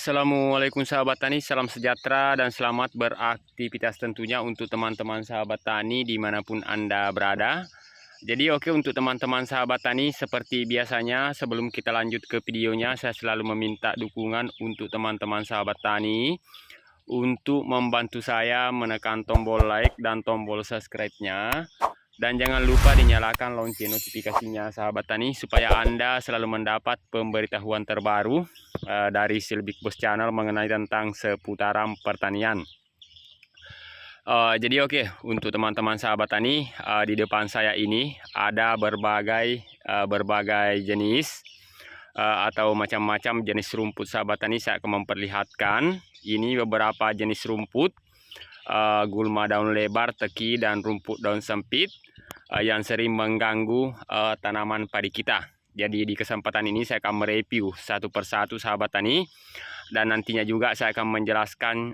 Assalamualaikum sahabat tani, salam sejahtera dan selamat beraktivitas tentunya untuk teman-teman sahabat tani dimanapun Anda berada. Jadi oke, untuk teman-teman sahabat tani, seperti biasanya sebelum kita lanjut ke videonya, saya selalu meminta dukungan untuk teman-teman sahabat tani untuk membantu saya menekan tombol like dan tombol subscribe-nya. Dan jangan lupa dinyalakan lonceng notifikasinya sahabat tani supaya Anda selalu mendapat pemberitahuan terbaru dari Silbik Bos Channel mengenai tentang seputaran pertanian. Jadi oke, untuk teman-teman sahabat tani, di depan saya ini ada berbagai jenis atau macam-macam jenis rumput sahabat tani. Saya akan memperlihatkan ini beberapa jenis rumput, gulma daun lebar, teki, dan rumput daun sempit yang sering mengganggu tanaman padi kita. Jadi di kesempatan ini saya akan mereview satu persatu sahabat tani, dan nantinya juga saya akan menjelaskan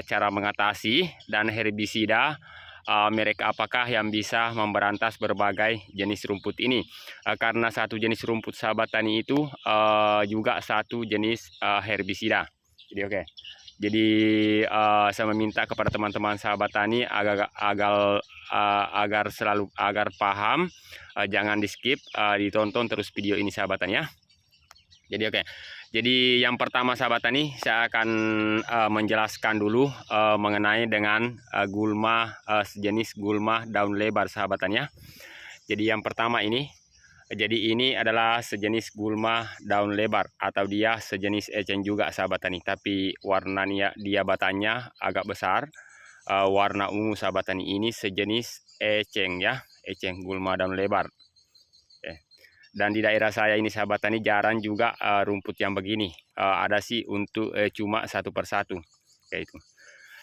cara mengatasi dan herbisida merek apakah yang bisa memberantas berbagai jenis rumput ini. Karena satu jenis rumput sahabat tani itu juga satu jenis herbisida. Jadi oke. Jadi saya meminta kepada teman-teman sahabat tani agar paham, jangan di skip, ditonton terus video ini sahabat tani ya. Jadi oke. Jadi yang pertama sahabat tani, saya akan menjelaskan dulu mengenai dengan gulma, sejenis gulma daun lebar sahabat tani ya. Jadi yang pertama ini. Jadi ini adalah sejenis gulma daun lebar atau dia sejenis eceng juga sahabat tani, tapi warnanya dia batanya agak besar, warna ungu sahabat tani. Ini sejenis eceng ya, eceng gulma daun lebar. Dan di daerah saya ini sahabat tani jarang juga rumput yang begini, ada sih untuk cuma satu persatu kayak itu.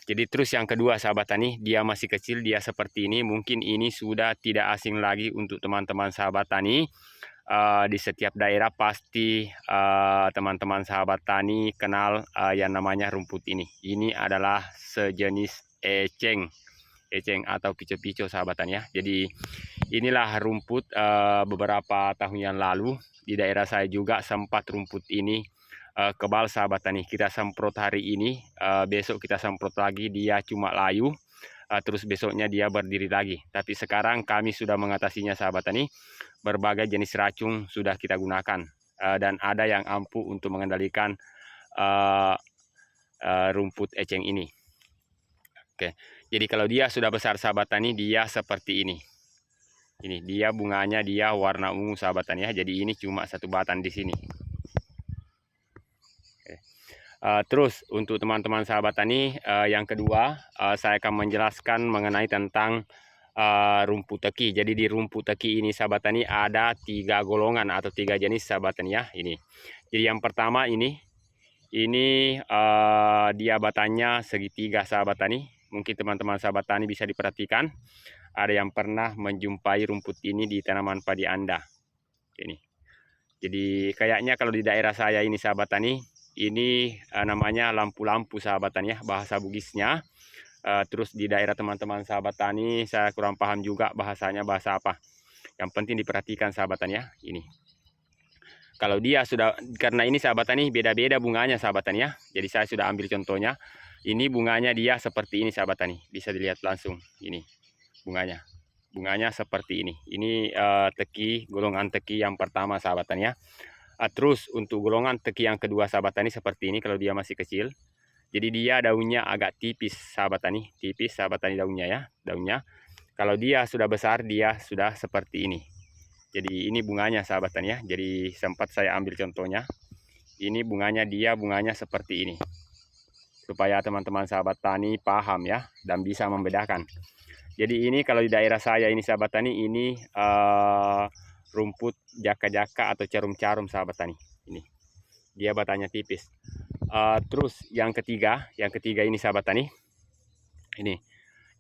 Jadi terus yang kedua sahabat tani, dia masih kecil, dia seperti ini. Mungkin ini sudah tidak asing lagi untuk teman-teman sahabat tani. Di setiap daerah pasti teman-teman sahabat tani kenal yang namanya rumput ini. Ini adalah sejenis eceng atau pico-pico sahabat tani ya. Jadi inilah rumput beberapa tahun yang lalu di daerah saya juga sempat rumput ini kebal sahabat tani. Kita semprot hari ini, besok kita semprot lagi, dia cuma layu, terus besoknya dia berdiri lagi. Tapi sekarang kami sudah mengatasinya sahabat tani. Berbagai jenis racun sudah kita gunakan, dan ada yang ampuh untuk mengendalikan rumput eceng ini. Oke, jadi kalau dia sudah besar sahabat tani, dia seperti ini. Ini dia bunganya, dia warna ungu sahabat tani ya. Jadi ini cuma satu batang di sini. Terus untuk teman-teman sahabat tani, yang kedua saya akan menjelaskan mengenai tentang rumput teki. Jadi di rumput teki ini sahabat tani ada 3 golongan atau 3 jenis sahabat tani ya. Ini. Jadi yang pertama ini dia batanya segitiga sahabat tani. Mungkin teman-teman sahabat tani bisa diperhatikan. Ada yang pernah menjumpai rumput ini di tanaman padi Anda. Ini. Jadi kayaknya kalau di daerah saya ini sahabat tani, ini namanya lampu-lampu sahabat tani ya, bahasa Bugisnya. Terus di daerah teman-teman sahabat tani saya kurang paham juga bahasanya bahasa apa. Yang penting diperhatikan sahabat tani ya. Ini kalau dia sudah, karena ini sahabat tani beda-beda bunganya sahabat tani ya. Jadi saya sudah ambil contohnya. Ini bunganya dia seperti ini sahabat tani, bisa dilihat langsung. Ini bunganya seperti ini. Ini teki, golongan teki yang pertama sahabat tani ya. Terus untuk golongan teki yang kedua sahabat tani seperti ini kalau dia masih kecil. Jadi dia daunnya agak tipis sahabat tani, tipis sahabat tani daunnya ya, daunnya. Kalau dia sudah besar dia sudah seperti ini. Jadi ini bunganya sahabat tani ya. Jadi sempat saya ambil contohnya. Ini bunganya seperti ini. Supaya teman-teman sahabat tani paham ya dan bisa membedakan. Jadi ini kalau di daerah saya ini sahabat tani, ini rumput jaka-jaka atau carum-carum sahabat tani. Ini dia batanya tipis. Terus yang ketiga ini sahabat tani. Ini.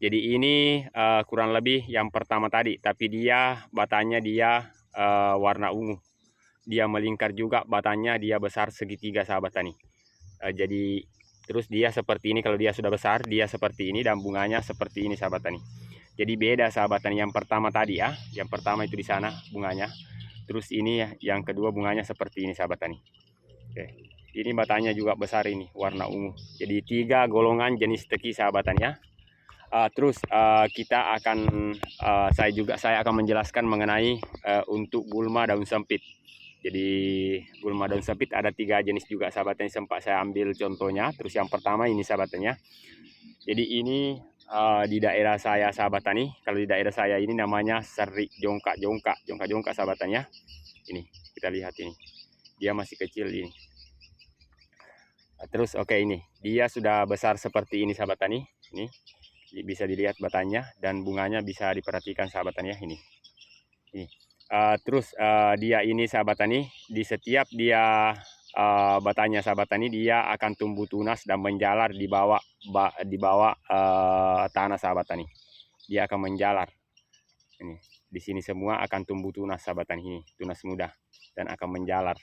Jadi ini kurang lebih yang pertama tadi, tapi dia batanya dia warna ungu. Dia melingkar juga batanya, dia besar segitiga sahabat tani. Jadi terus dia seperti ini kalau dia sudah besar, dia seperti ini dan bunganya seperti ini sahabat tani. Jadi beda sahabat tani yang pertama tadi ya. Yang pertama itu di sana bunganya. Terus ini yang kedua bunganya seperti ini sahabat tani. Oke. Ini batanya juga besar ini, warna ungu. Jadi 3 golongan jenis teki sahabat tani ya. Terus kita akan saya akan menjelaskan mengenai untuk gulma daun sempit. Jadi gulma daun sempit ada 3 jenis juga sahabat tani, sempat saya ambil contohnya. Terus yang pertama ini sahabat tani ya. Jadi ini di daerah saya sahabat tani, kalau di daerah saya ini namanya seri jongkak sahabat tani ya. Ini kita lihat ini, dia masih kecil ini. Terus oke, ini dia sudah besar seperti ini sahabat tani. Ini bisa dilihat batanya dan bunganya bisa diperhatikan sahabat tani ya, ini. Terus dia ini sahabat tani, di setiap dia batanya sahabat tani, dia akan tumbuh tunas dan menjalar di bawah tanah sahabat tani. Dia akan menjalar. Ini di sini semua akan tumbuh tunas sahabat tani, ini tunas muda dan akan menjalar.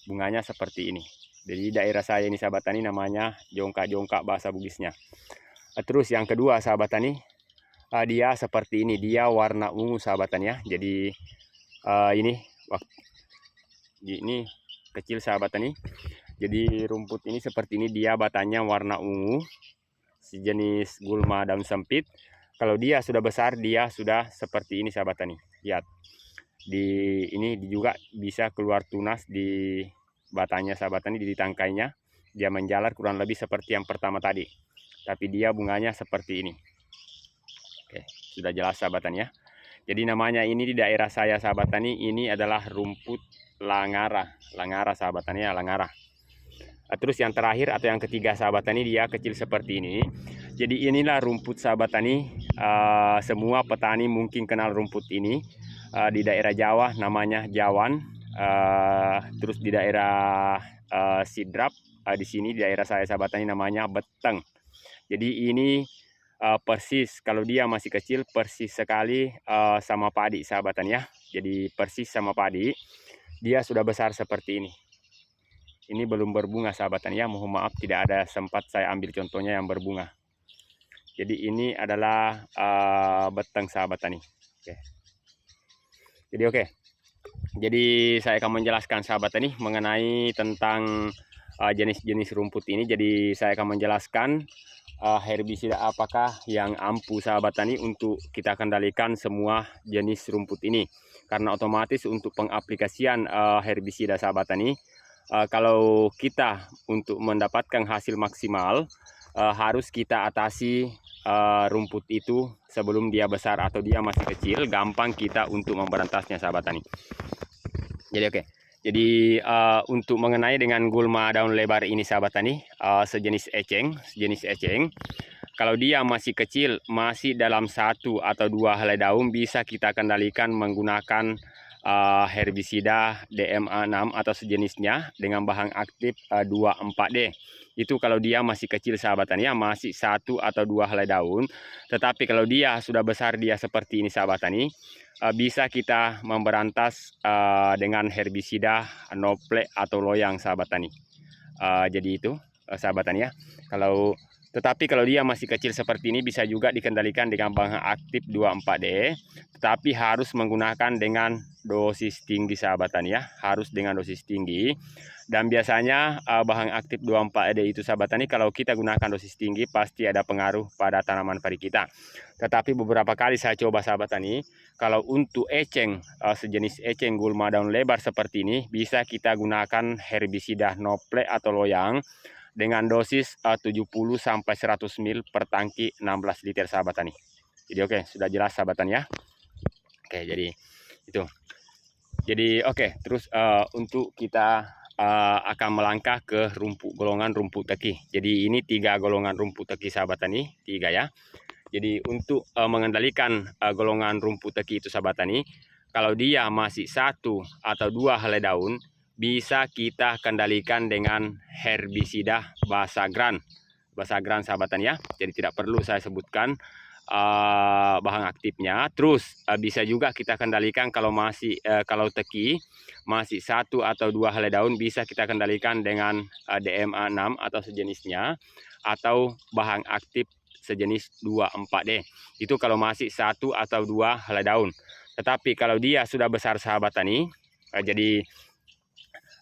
Bunganya seperti ini. Jadi daerah saya ini sahabat tani namanya jongkak bahasa Bugisnya. Terus yang kedua sahabat tani, dia seperti ini, dia warna ungu sahabat tani ya. Jadi ini kecil sahabat tani. Jadi rumput ini seperti ini, dia batanya warna ungu, sejenis gulma daun sempit. Kalau dia sudah besar, dia sudah seperti ini sahabat tani. Lihat, ini juga bisa keluar tunas di batanya sahabat tani, di tangkainya. Dia menjalar kurang lebih seperti yang pertama tadi, tapi dia bunganya seperti ini. Oke, sudah jelas sahabat tani ya. Jadi namanya ini di daerah saya sahabat tani, ini adalah rumput langara sahabat tani ya, langara. Terus yang terakhir atau yang ketiga sahabat tani, dia kecil seperti ini. Jadi inilah rumput sahabat tani. Semua petani mungkin kenal rumput ini. Di daerah Jawa namanya jawan. Terus di daerah Sidrap, di sini di daerah saya sahabat tani namanya beteng. Jadi ini persis, kalau dia masih kecil persis sekali sama padi sahabat tani ya. Jadi persis sama padi. Dia sudah besar seperti ini. Ini belum berbunga sahabat tani ya, mohon maaf tidak ada sempat saya ambil contohnya yang berbunga. Jadi ini adalah beteng sahabat tani. Jadi saya akan menjelaskan sahabat tani mengenai tentang jenis-jenis rumput ini. Jadi saya akan menjelaskan herbisida apakah yang ampuh sahabat tani untuk kita kendalikan semua jenis rumput ini. Karena otomatis untuk pengaplikasian herbisida sahabat tani, kalau kita untuk mendapatkan hasil maksimal, harus kita atasi rumput itu sebelum dia besar atau dia masih kecil, gampang kita untuk memberantasnya sahabat tani. Jadi untuk mengenai dengan gulma daun lebar ini sahabat tani, sejenis eceng, kalau dia masih kecil, masih dalam 1 atau 2 helai daun, bisa kita kendalikan menggunakan herbisida DMA6 atau sejenisnya dengan bahan aktif 2,4-D. Itu kalau dia masih kecil sahabat tani ya, masih 1 atau 2 helai daun. Tetapi kalau dia sudah besar, dia seperti ini sahabat tani, bisa kita memberantas dengan herbisida noplek atau loyang sahabat tani. Jadi itu sahabat tani ya. Tetapi kalau dia masih kecil seperti ini, bisa juga dikendalikan dengan bahan aktif 2,4-D. Tetapi harus menggunakan dengan dosis tinggi sahabat tani ya, harus dengan dosis tinggi. Dan biasanya bahan aktif 2,4-D itu sahabat tani, kalau kita gunakan dosis tinggi pasti ada pengaruh pada tanaman padi kita. Tetapi beberapa kali saya coba sahabat tani, kalau untuk eceng, sejenis eceng gulma daun lebar seperti ini, bisa kita gunakan herbisida noplek atau loyang dengan dosis 70 sampai 100 ml per tangki 16 liter sahabat tani. Jadi sudah jelas sahabat tani ya. Jadi itu. Jadi terus untuk kita akan melangkah ke golongan rumput teki. Jadi ini 3 golongan rumput teki sahabat tani, 3 ya. Jadi untuk mengendalikan golongan rumput teki itu sahabat tani, kalau dia masih 1 atau 2 helai daun, bisa kita kendalikan dengan herbisida Basagran sahabat tani ya. Jadi tidak perlu saya sebutkan bahan aktifnya. Terus bisa juga kita kendalikan kalau teki masih 1 atau 2 helai daun, bisa kita kendalikan dengan DMA6 atau sejenisnya, atau bahan aktif sejenis 2,4-D. Itu kalau masih 1 atau 2 helai daun. Tetapi kalau dia sudah besar sahabat tani, jadi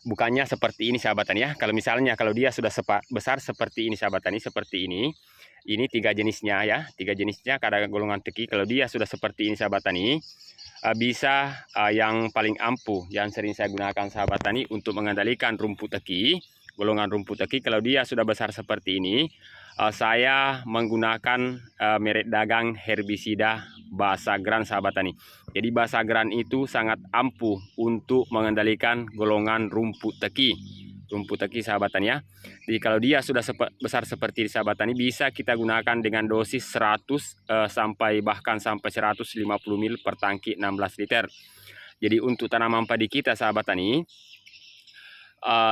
bukannya seperti ini sahabat tani ya. Kalau misalnya kalau dia sudah besar seperti ini sahabat tani, seperti ini 3 jenisnya ya, 3 jenisnya kadang golongan teki. Kalau dia sudah seperti ini sahabat tani, bisa yang paling ampuh yang sering saya gunakan sahabat tani untuk mengendalikan rumput teki, golongan rumput teki. Kalau dia sudah besar seperti ini, saya menggunakan merek dagang herbisida Basagran sahabat tani. Jadi Basagran itu sangat ampuh untuk mengendalikan golongan rumput teki. Rumput teki sahabat tani ya. Jadi kalau dia sudah besar seperti ini sahabat tani, bisa kita gunakan dengan dosis 100 sampai bahkan sampai 150 ml per tangki 16 liter. Jadi untuk tanaman padi kita sahabat tani,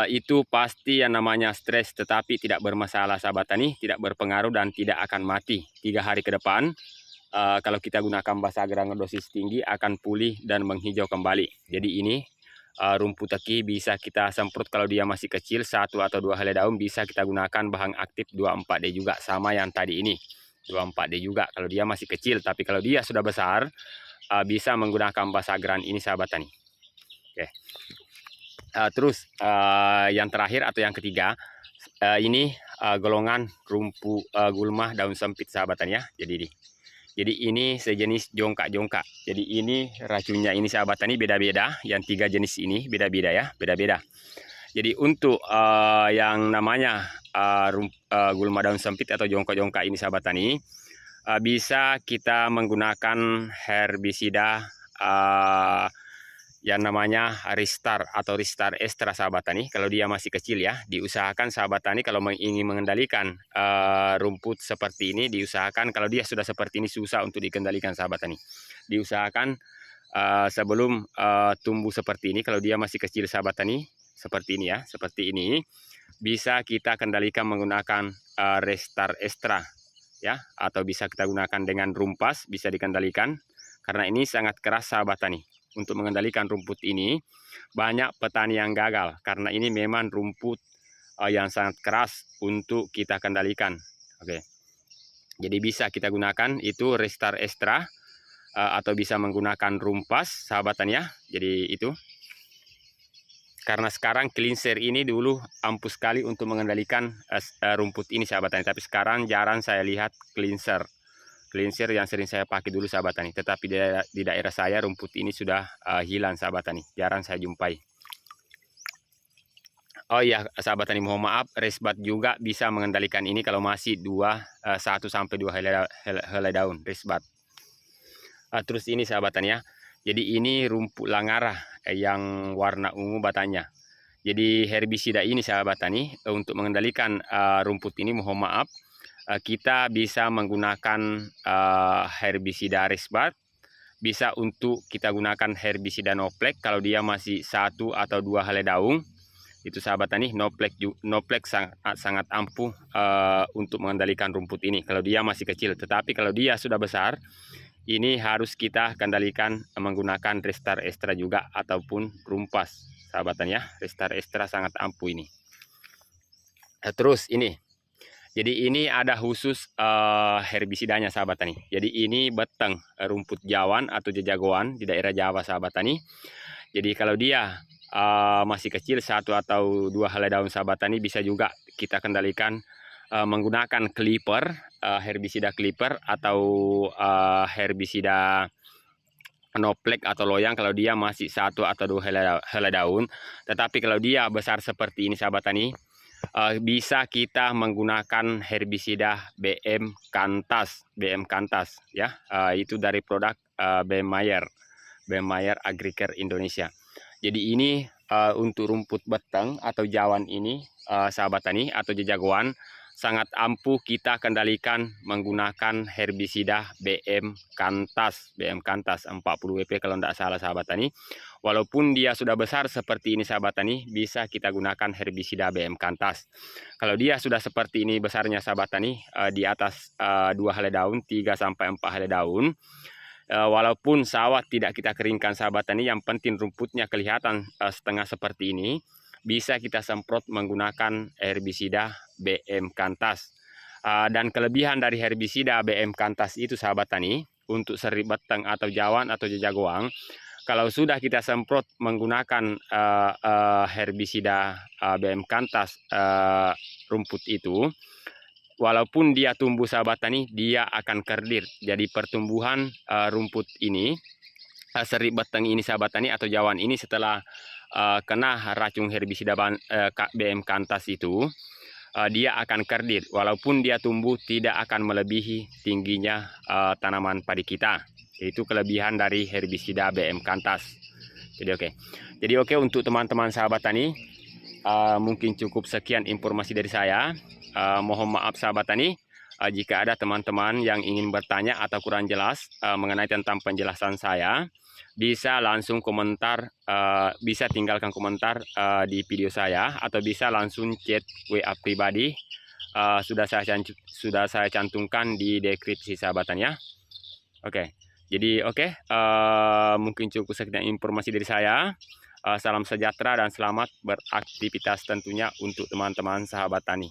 itu pasti yang namanya stres, tetapi tidak bermasalah sahabat tani, tidak berpengaruh dan tidak akan mati. 3 hari ke depan kalau kita gunakan Basagran dosis tinggi akan pulih dan menghijau kembali. Jadi ini rumput teki bisa kita semprot kalau dia masih kecil 1 atau 2 helai daun, bisa kita gunakan bahan aktif 24D juga, sama yang tadi ini 24D juga kalau dia masih kecil. Tapi kalau dia sudah besar bisa menggunakan Basagran ini sahabat tani. Oke. Terus yang terakhir atau yang ketiga, ini golongan rumput gulma daun sempit sahabat tani ya. Jadi ini sejenis jongkak-jongkak. Jadi ini racunnya ini sahabat tani beda-beda. Yang 3 jenis ini beda-beda ya, beda-beda. Jadi untuk yang namanya gulma daun sempit atau jongkak-jongkak ini sahabat tani, bisa kita menggunakan herbisida yang namanya Ristar atau Ristar Extra sahabat tani. Kalau dia masih kecil ya, diusahakan sahabat tani kalau ingin mengendalikan rumput seperti ini, diusahakan kalau dia sudah seperti ini susah untuk dikendalikan sahabat tani. Diusahakan sebelum tumbuh seperti ini, kalau dia masih kecil sahabat tani, seperti ini ya, seperti ini, bisa kita kendalikan menggunakan Ristar Extra ya, atau bisa kita gunakan dengan rumpas, bisa dikendalikan karena ini sangat keras sahabat tani. Untuk mengendalikan rumput ini banyak petani yang gagal karena ini memang rumput yang sangat keras untuk kita kendalikan. Oke. Jadi bisa kita gunakan itu Ristar Extra atau bisa menggunakan rumpas sahabat tani ya. Jadi itu. Karena sekarang cleanser ini dulu ampuh sekali untuk mengendalikan rumput ini sahabat tani, tapi sekarang jarang saya lihat cleanser yang sering saya pakai dulu sahabat tani. Tetapi di daerah saya rumput ini sudah hilang sahabat tani, jarang saya jumpai. Oh iya sahabat tani, mohon maaf, resbat juga bisa mengendalikan ini kalau masih 1 sampai 2 helai daun resbat. Terus ini sahabat tani ya, jadi ini rumput langara yang warna ungu batanya. Jadi herbisida ini sahabat tani untuk mengendalikan rumput ini, mohon maaf, kita bisa menggunakan herbisida resbat, bisa untuk kita gunakan herbisida Noplek kalau dia masih 1 atau 2 helai daun. Itu sahabat tani, Noplek sangat ampuh untuk mengendalikan rumput ini kalau dia masih kecil. Tetapi kalau dia sudah besar, ini harus kita kendalikan menggunakan Ristar Extra juga ataupun rumpas sahabat tani ya. Ristar Extra sangat ampuh ini. Terus ini, jadi ini ada khusus herbisidanya sahabat tani. Jadi ini beteng rumput jawan atau jajagoan di daerah Jawa sahabat tani. Jadi kalau dia masih kecil 1 atau 2 helai daun sahabat tani, bisa juga kita kendalikan menggunakan clipper, herbisida clipper atau herbisida Noplek atau loyang kalau dia masih 1 atau 2 helai daun. Tetapi kalau dia besar seperti ini sahabat tani, bisa kita menggunakan herbisida BM Kantas ya. Itu dari produk BM Mayer Agricare Indonesia. Jadi ini untuk rumput beteng atau jawan ini sahabat tani atau jajagoan sangat ampuh kita kendalikan menggunakan herbisida BM Kantas 40 WP kalau tidak salah sahabat tani. Walaupun dia sudah besar seperti ini sahabat tani, bisa kita gunakan herbisida BM Kantas. Kalau dia sudah seperti ini besarnya sahabat tani, di atas 2 helai daun, 3 sampai 4 helai daun, walaupun sawah tidak kita keringkan sahabat tani, yang penting rumputnya kelihatan setengah seperti ini, bisa kita semprot menggunakan herbisida BM Kantas. Dan kelebihan dari herbisida BM Kantas itu sahabat tani, untuk seri beteng atau jawan atau jajagoang, kalau sudah kita semprot menggunakan herbisida BM Kantas rumput itu, walaupun dia tumbuh sahabat tani, dia akan kerdir. Jadi pertumbuhan rumput ini, seri batang ini sahabat tani atau jawan ini setelah kena racun herbisida BM Kantas itu, dia akan kerdir. Walaupun dia tumbuh tidak akan melebihi tingginya tanaman padi kita. Itu kelebihan dari herbisida BM Kantas. Jadi oke untuk teman-teman sahabat tani, mungkin cukup sekian informasi dari saya. Mohon maaf sahabat tani jika ada teman-teman yang ingin bertanya atau kurang jelas mengenai tentang penjelasan saya, bisa langsung komentar, bisa tinggalkan komentar di video saya, atau bisa langsung chat WA pribadi, sudah saya cantumkan di deskripsi sahabat tani ya. Jadi mungkin cukup sekian informasi dari saya. Salam sejahtera dan selamat beraktivitas tentunya untuk teman-teman sahabat tani.